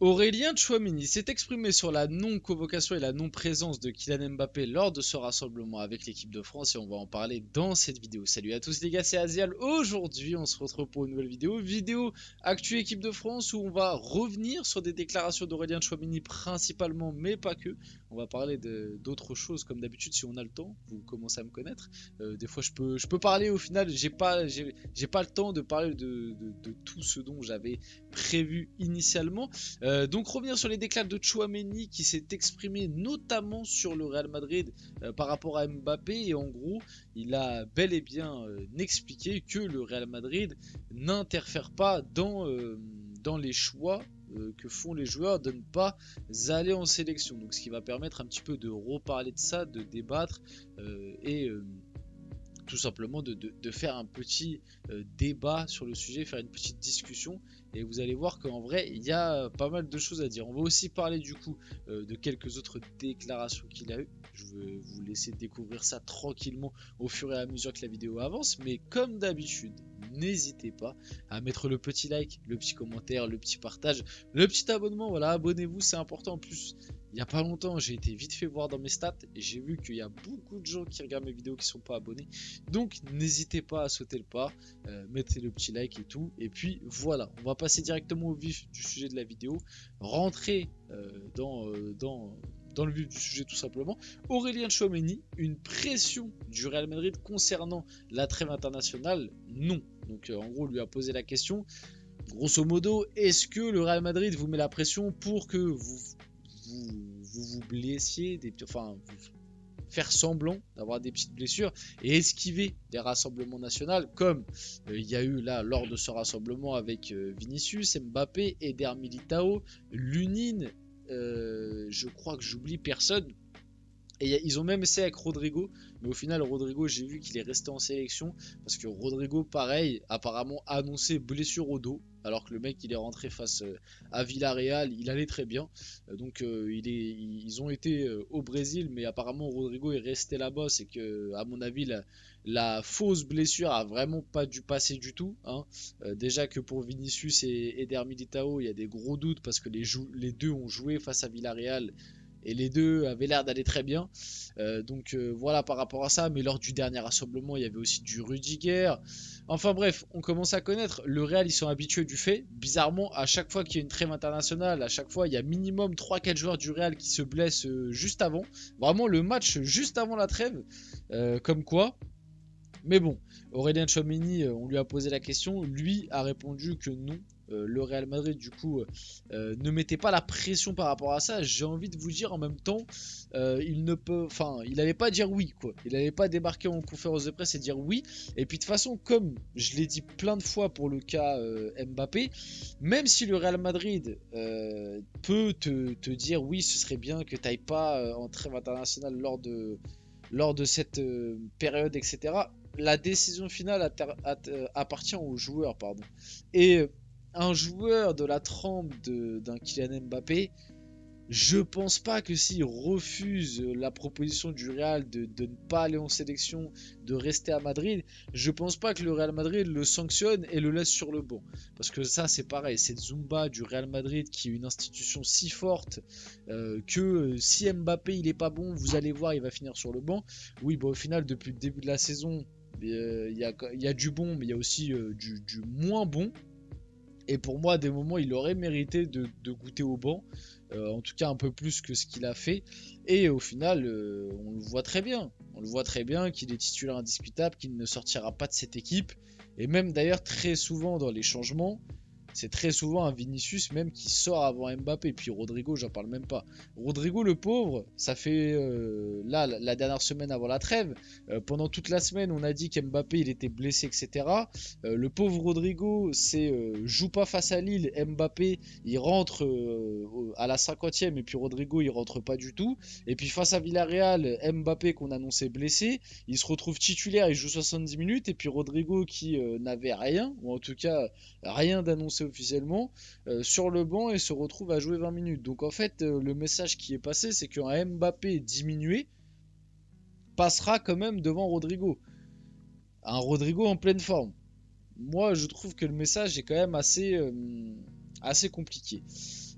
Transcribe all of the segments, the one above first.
Aurélien Tchouaméni s'est exprimé sur la non-convocation et la non-présence de Kylian Mbappé lors de ce rassemblement avec l'équipe de France et on va en parler dans cette vidéo. Salut à tous les gars, c'est Azial. Aujourd'hui, on se retrouve pour une nouvelle vidéo actu équipe de France où on va revenir sur des déclarations d'Aurélien Tchouaméni principalement, mais pas que. On va parler d'autres choses comme d'habitude si on a le temps. Vous commencez à me connaître. Des fois, je peux parler. Au final, j'ai pas le temps de parler de tout ce dont j'avais prévu initialement. Donc revenir sur les déclats de Tchouaméni qui s'est exprimé notamment sur le Real Madrid par rapport à Mbappé et en gros il a bel et bien expliqué que le Real Madrid n'interfère pas dans les choix que font les joueurs de ne pas aller en sélection. Donc ce qui va permettre un petit peu de reparler de ça, de débattre et tout simplement de faire un petit débat sur le sujet, faire une petite discussion et vous allez voir qu'en vrai il y a pas mal de choses à dire. On va aussi parler du coup de quelques autres déclarations qu'il a eues. Je vais vous laisser découvrir ça tranquillement au fur et à mesure que la vidéo avance, mais comme d'habitude n'hésitez pas à mettre le petit like, le petit commentaire, le petit partage, le petit abonnement. Voilà, abonnez-vous, c'est important. En plus il n'y a pas longtemps j'ai été vite fait voir dans mes stats et j'ai vu qu'il y a beaucoup de gens qui regardent mes vidéos qui sont pas abonnés, donc n'hésitez pas à sauter le pas, mettez le petit like et tout, et puis voilà, on va passer directement au vif du sujet de la vidéo, rentrer dans le vif du sujet tout simplement. Aurélien Tchouaméni, une pression du Real Madrid concernant la trêve internationale? Non. Donc en gros on lui a posé la question, grosso modo, est-ce que le Real Madrid vous met la pression pour que vous blessiez, faire semblant d'avoir des petites blessures et esquiver des rassemblements nationaux comme il y a eu là lors de ce rassemblement avec Vinicius, Mbappé, Eder Militao, Lunin, je crois que j'oublie personne. Et ils ont même essayé avec Rodrigo, mais au final Rodrigo j'ai vu qu'il est resté en sélection parce que Rodrigo pareil apparemment annoncé blessure au dos alors que le mec il est rentré face à Villarreal, il allait très bien, donc ils ont été au Brésil mais apparemment Rodrigo est resté là-bas, c'est que à mon avis la fausse blessure a vraiment pas dû passer du tout, hein. Déjà que pour Vinicius et Eder Militao il y a des gros doutes parce que les deux ont joué face à Villarreal et les deux avaient l'air d'aller très bien, donc voilà par rapport à ça. Mais lors du dernier rassemblement il y avait aussi du Rudiger, enfin bref on commence à connaître le Real, ils sont habitués du fait, bizarrement à chaque fois qu'il y a une trêve internationale, à chaque fois il y a minimum 3-4 joueurs du Real qui se blessent juste avant, vraiment le match juste avant la trêve, comme quoi. Mais bon, Aurélien Tchouaméni, on lui a posé la question, lui a répondu que non. Le Real Madrid du coup ne mettait pas la pression par rapport à ça. J'ai envie de vous dire en même temps, il n'allait pas dire oui quoi. Il n'allait pas débarquer en conférence de presse et dire oui. Et puis de toute façon, comme je l'ai dit plein de fois pour le cas Mbappé, même si le Real Madrid peut te dire oui, ce serait bien que tu n'ailles pas en trêve internationale lors de cette période, etc. La décision finale appartient aux joueurs, pardon. Et un joueur de la trempe d'un Kylian Mbappé, je pense pas que s'il refuse la proposition du Real de ne pas aller en sélection, de rester à Madrid, je pense pas que le Real Madrid le sanctionne et le laisse sur le banc. Parce que ça c'est pareil, c'est Zumba du Real Madrid qui est une institution si forte que si Mbappé il est pas bon, vous allez voir il va finir sur le banc. Oui au final depuis le début de la saison, il y a du bon mais il y a aussi du moins bon. Et pour moi, à des moments, il aurait mérité de goûter au banc, en tout cas un peu plus que ce qu'il a fait. Et au final, on le voit très bien. On le voit très bien qu'il est titulaire indiscutable, qu'il ne sortira pas de cette équipe. Et même d'ailleurs, très souvent dans les changements, c'est très souvent un Vinicius même qui sort avant Mbappé. Puis Rodrigo, j'en parle même pas. Rodrigo, le pauvre, ça fait là la dernière semaine avant la trêve. Pendant toute la semaine, on a dit qu'Mbappé il était blessé, etc. Le pauvre Rodrigo, joue pas face à Lille. Mbappé, il rentre à la 50e et puis Rodrigo, il rentre pas du tout. Et puis face à Villarreal, Mbappé qu'on annonçait blessé, il se retrouve titulaire, il joue 70 minutes. Et puis Rodrigo qui n'avait rien, ou en tout cas rien d'annoncé officiellement, sur le banc et se retrouve à jouer 20 minutes. Donc en fait le message qui est passé c'est qu'un Mbappé diminué passera quand même devant Rodrigo, un Rodrigo en pleine forme. Moi je trouve que le message est quand même assez compliqué.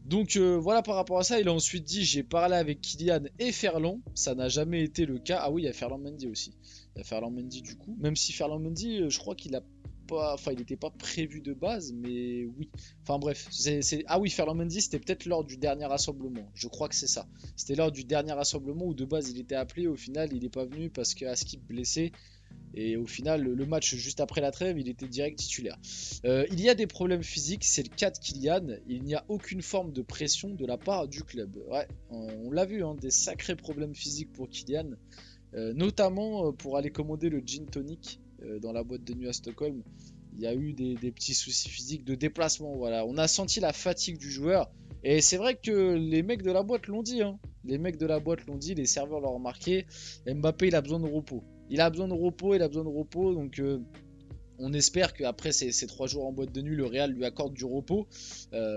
Donc voilà par rapport à ça, il a ensuite dit j'ai parlé avec Kylian et Ferland, ça n'a jamais été le cas. Ah oui, il y a Ferland Mendy aussi. Il y a Ferland Mendy du coup, même si Ferland Mendy, je crois qu'il a pas, enfin il n'était pas prévu de base, mais oui. Enfin bref, ah oui, Ferland Mendy c'était peut-être lors du dernier rassemblement, je crois que c'est ça. C'était lors du dernier rassemblement où de base il était appelé, au final il n'est pas venu parce que Askip blessé. Et au final, le match juste après la trêve, il était direct titulaire. Il y a des problèmes physiques, c'est le cas de Kylian. Il n'y a aucune forme de pression de la part du club. Ouais, on l'a vu, hein, des sacrés problèmes physiques pour Kylian. Notamment pour aller commander le gin tonic dans la boîte de nuit à Stockholm. Il y a eu des petits soucis physiques de déplacement. Voilà, on a senti la fatigue du joueur. Et c'est vrai que les mecs de la boîte l'ont dit. Hein. Les mecs de la boîte l'ont dit, les serveurs l'ont remarqué. Mbappé, il a besoin de repos. Il a besoin de repos, donc on espère qu'après ces 3 jours en boîte de nuit, le Real lui accorde du repos.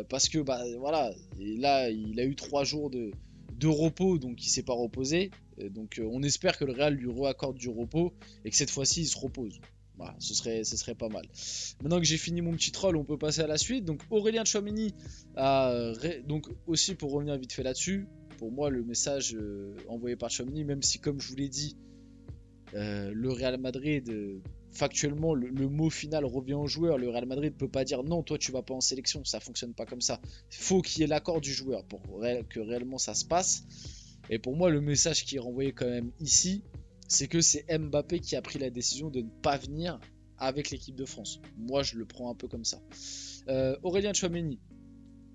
Parce que bah voilà, et là il a eu 3 jours de repos, donc il s'est pas reposé. Donc on espère que le Real lui accorde du repos et que cette fois-ci il se repose. Voilà, ce serait pas mal. Maintenant que j'ai fini mon petit troll, on peut passer à la suite. Donc Aurélien Tchouaméni a donc aussi pour revenir vite fait là-dessus, pour moi le message envoyé par Tchouaméni, même si comme je vous l'ai dit, le Real Madrid, factuellement, le mot final revient au joueur. Le Real Madrid ne peut pas dire non, toi tu vas pas en sélection, ça fonctionne pas comme ça. Il faut qu'il y ait l'accord du joueur pour que réellement ça se passe. Et pour moi, le message qui est renvoyé quand même ici, c'est que c'est Mbappé qui a pris la décision de ne pas venir avec l'équipe de France. Moi, je le prends un peu comme ça. Aurélien Tchouaméni,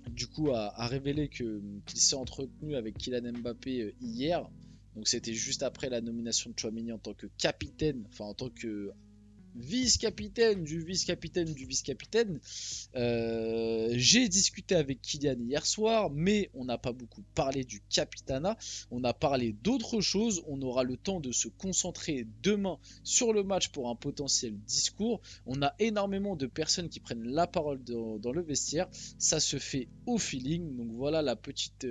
du coup, a révélé qu'il s'est entretenu avec Kylian Mbappé hier. Donc c'était juste après la nomination de Tchouaméni en tant que capitaine, enfin en tant que vice-capitaine du vice-capitaine du vice-capitaine. J'ai discuté avec Kylian hier soir, mais on n'a pas beaucoup parlé du capitana. On a parlé d'autres choses. On aura le temps de se concentrer demain sur le match pour un potentiel discours. On a énormément de personnes qui prennent la parole dans le vestiaire. Ça se fait au feeling. Donc voilà la petite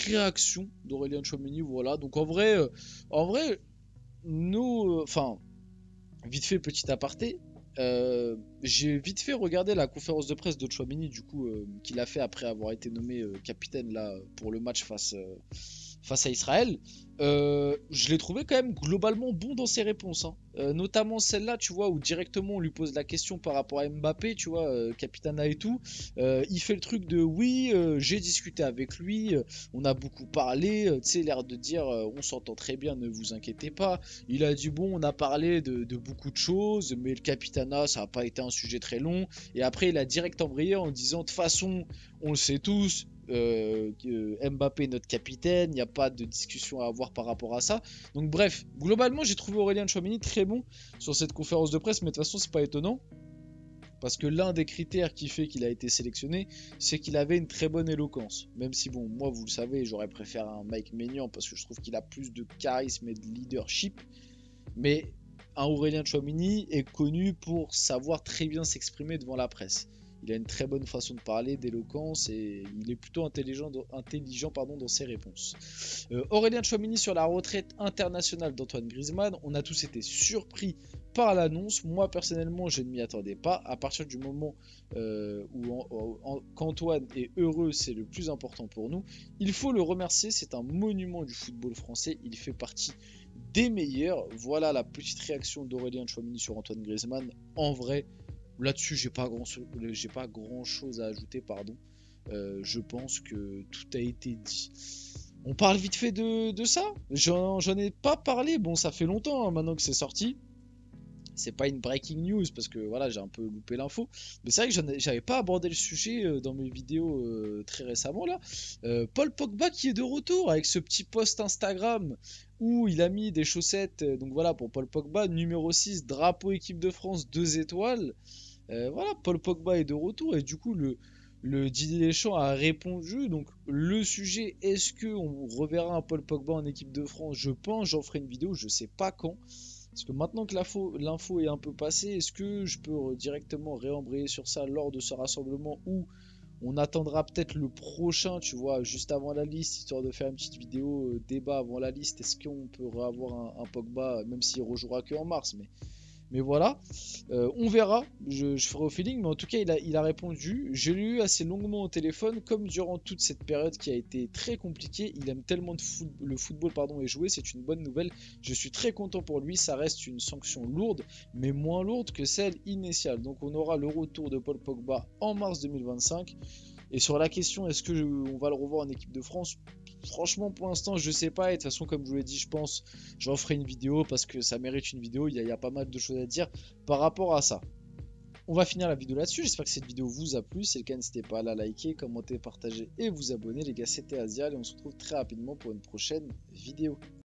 réaction d'Aurélien Tchouaméni. Voilà. Donc en vrai, nous, enfin, vite fait petit aparté. J'ai vite fait regarder la conférence de presse de Tchouaméni du coup qu'il a fait après avoir été nommé capitaine là pour le match face à Israël. Je l'ai trouvé quand même globalement bon dans ses réponses, hein. Notamment celle-là, tu vois, où directement on lui pose la question par rapport à Mbappé, tu vois, capitana et tout. Il fait le truc de oui, j'ai discuté avec lui, on a beaucoup parlé, tu sais, l'air de dire on s'entend très bien, ne vous inquiétez pas. Il a dit bon, on a parlé de beaucoup de choses, mais le capitana, ça n'a pas été un sujet très long. Et après, il a direct embrayé en disant de toute façon, on le sait tous. Mbappé est notre capitaine, il n'y a pas de discussion à avoir par rapport à ça. Donc bref, globalement j'ai trouvé Aurélien Tchouaméni très bon sur cette conférence de presse, mais de toute façon c'est pas étonnant. Parce que l'un des critères qui fait qu'il a été sélectionné, c'est qu'il avait une très bonne éloquence. Même si bon, moi vous le savez, j'aurais préféré un Mike Maignan parce que je trouve qu'il a plus de charisme et de leadership. Mais un Aurélien Tchouaméni est connu pour savoir très bien s'exprimer devant la presse. Il a une très bonne façon de parler, d'éloquence et il est plutôt intelligent dans ses réponses. Aurélien Tchouaméni sur la retraite internationale d'Antoine Griezmann, on a tous été surpris par l'annonce. Moi personnellement, je ne m'y attendais pas. À partir du moment qu'Antoine est heureux, c'est le plus important pour nous. Il faut le remercier, c'est un monument du football français. Il fait partie des meilleurs. Voilà la petite réaction d'Aurélien Tchouaméni sur Antoine Griezmann. En vrai, là-dessus, j'ai pas grand chose à ajouter, pardon. Je pense que tout a été dit. On parle vite fait de ça. J'en ai pas parlé. Bon, ça fait longtemps hein, maintenant que c'est sorti. C'est pas une breaking news parce que voilà, j'ai un peu loupé l'info. Mais c'est vrai que j'avais pas abordé le sujet dans mes vidéos très récemment là. Paul Pogba qui est de retour avec ce petit post Instagram où il a mis des chaussettes. Donc voilà, pour Paul Pogba, numéro 6, drapeau équipe de France, 2 étoiles. Voilà, Paul Pogba est de retour et du coup le Didier Deschamps a répondu. Donc le sujet, est-ce qu'on reverra un Paul Pogba en équipe de France? Je pense, j'en ferai une vidéo, je sais pas quand. Parce que maintenant que l'info est un peu passée, est-ce que je peux directement réembrayer sur ça lors de ce rassemblement ou on attendra peut-être le prochain, tu vois, juste avant la liste, histoire de faire une petite vidéo débat avant la liste. Est-ce qu'on peut avoir un Pogba, même s'il rejouera que en mars, Mais voilà, on verra, je ferai au feeling, mais en tout cas il a répondu. Je l'ai eu assez longuement au téléphone, comme durant toute cette période qui a été très compliquée. Il aime tellement le football pardon, et jouer, c'est une bonne nouvelle. Je suis très content pour lui, ça reste une sanction lourde, mais moins lourde que celle initiale. Donc on aura le retour de Paul Pogba en mars 2025. Et sur la question, est-ce qu'on va le revoir en équipe de France? Franchement, pour l'instant, je sais pas. Et de toute façon, comme je vous l'ai dit, je pense, j'en ferai une vidéo parce que ça mérite une vidéo. Il y a pas mal de choses à dire par rapport à ça. On va finir la vidéo là-dessus. J'espère que cette vidéo vous a plu. Si c'est le cas, n'hésitez pas à la liker, commenter, partager et vous abonner. Les gars, c'était Asial et on se retrouve très rapidement pour une prochaine vidéo.